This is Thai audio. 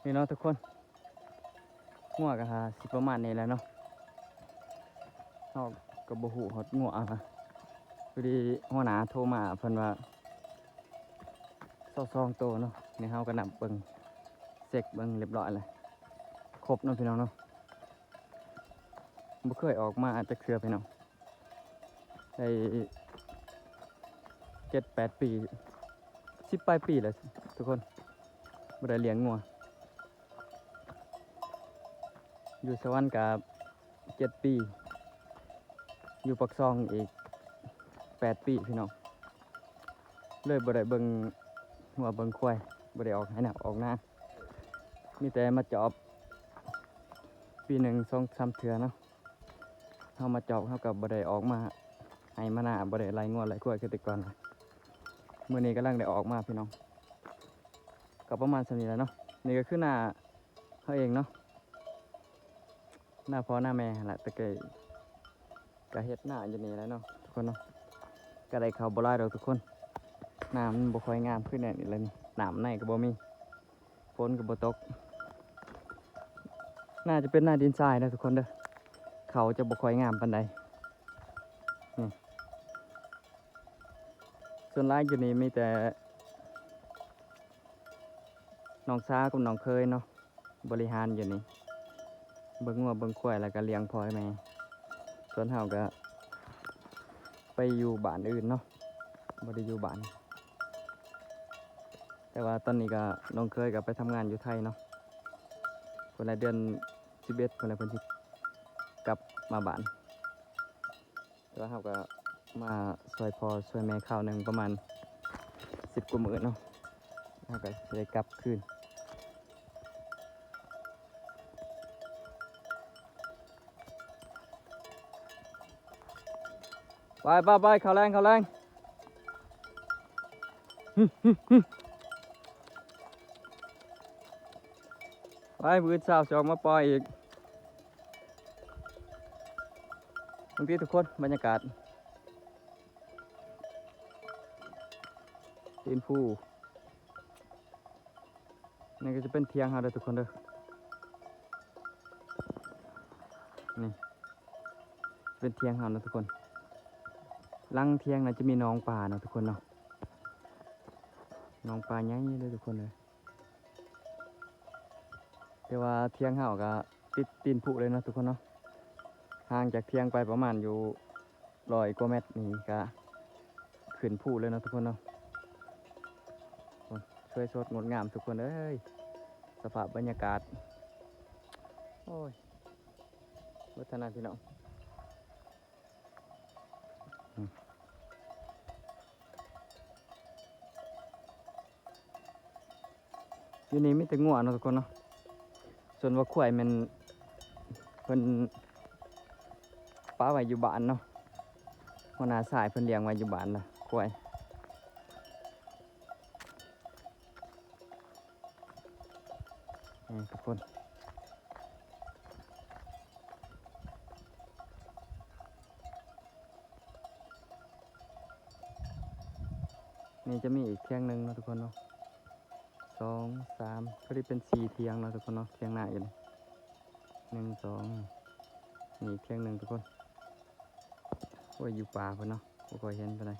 นี่เนาะทุกคนงัวก็สิประมาณนี้แหละเนาะเฮาก็บ่ฮู้ฮอดงัวพอดีหัวหน้าโทรมาเพิ่นว่า22ตัวเนาะนี่เฮาก็นับเบิ่งเช็คเบิ่งเรียบร้อยแล้วครบเนาะพี่น้องเนาะบ่เคยออกมาจักเทื่อพี่น้องได้7-8 ปี10 ปลายปีแล้วทุกคนบ่ได้เลี้ยงงัวอยู่สวรรค์กับ7 ปีอยู่ปักซองอีก8 ปีพี่น้องเลยบ่ได้เบิ่งหัวเบิ่งควายบ่ได้ออกให้หนักออกหน้ามีแต่มาจอบปีหนึ่ง2-3 เทื่อเนาะเฮามาจอบเฮาก็บ่ได้ออกมาให้มาหน้าบ่ได้ไล่งัวไล่ควายคือแต่ก่อนมื้อนี้กำลังได้ออกมาพี่น้องก็ประมาณส่ำนี้แหละเนาะนี่ก็คือหน้าเฮาเองเนาะหน้าพ่อหน้าแม่แหละแต่ก็เฮ็ดหน้าอยู่นี่แหละเนาะทุกคนเนาะก็ได้เข้าบ่หลายดอกทุกคนน้ำมันบ่ค่อยงามขึ้นแน่นี่แหละนี่น้ำในก็บ่มีฝนก็บ่ตกน่าจะเป็นหน้าดินทรายนะทุกคนเด้อเขาจะบ่ค่อยงามปานใดนี่ส่วนหลายอยู่นี่มีแต่น้องสาวกับน้องเคยเนาะบริหารอยู่นี่เบิ่งงัวเบิ่งควายแล้วก็เลี้ยงพ่อแม่ส่วนเฮาก็ไปอยู่บ้านอื่นเนาะบ่ได้อยู่บ้านแต่ว่าตอนนี้ก็น้องเคยก็ไปทำงานอยู่ไทยเนาะคนละเดือน11คนละเพิ่นสิกลับมาบ้านแล้วเฮาก็มาช่วยพ่อช่วยแม่คราวหนึงประมาณ10 กว่ามื้อเนาะเฮาก็สิได้กลับคืนไปเข้าแรงไปมื้อเช้าสิออกมาปล่อยอีกบางทีทุกคนบรรยากาศตีนผู้นี่ก็จะเป็นเทียงเฮาเด้อทุกคนเด้อนี่เป็นเทียงเฮานะทุกคนหลังเทียงน่ะจะมีน้องปลาเนาะทุกคนเนาะน้องปลาใหญ่เลยทุกคนเลยแต่ว่าเทียงเฮาก็ติดตีนผู้เลยเนาะทุกคนเนาะห่างจากเทียงไปประมาณอยู่100 กว่าเมตรนี่ก็ขึ้นผู้เลยเนาะทุกคนเนาะช่วยสดงดงามทุกคนเอ้ยสภาพบรรยากาศโอ้ยวัฒนพี่น้องอยู่นี่มีแต่งัวเนาะทุกคนเนาะส่วนว่าควายมันเพิ่นป้าไว้อยู่บ้านเนาะหัวหน้าสายเพิ่นเลี้ยงไว้อยู่บ้านล่ะควายนี่ทุกคนนี่จะมีอีกเทียงหนึ่งเนาะทุกคนเนาะ2 3ก็ได้เป็น4 เทียงเนาะทุกคนเนาะเทียงหน้าอยู่นี่1 2นี่เทียงหนึ่งทุกคนโอ้ยอยู่ป่าเพิ่นเนาะบ่ค่อยเห็นปานใด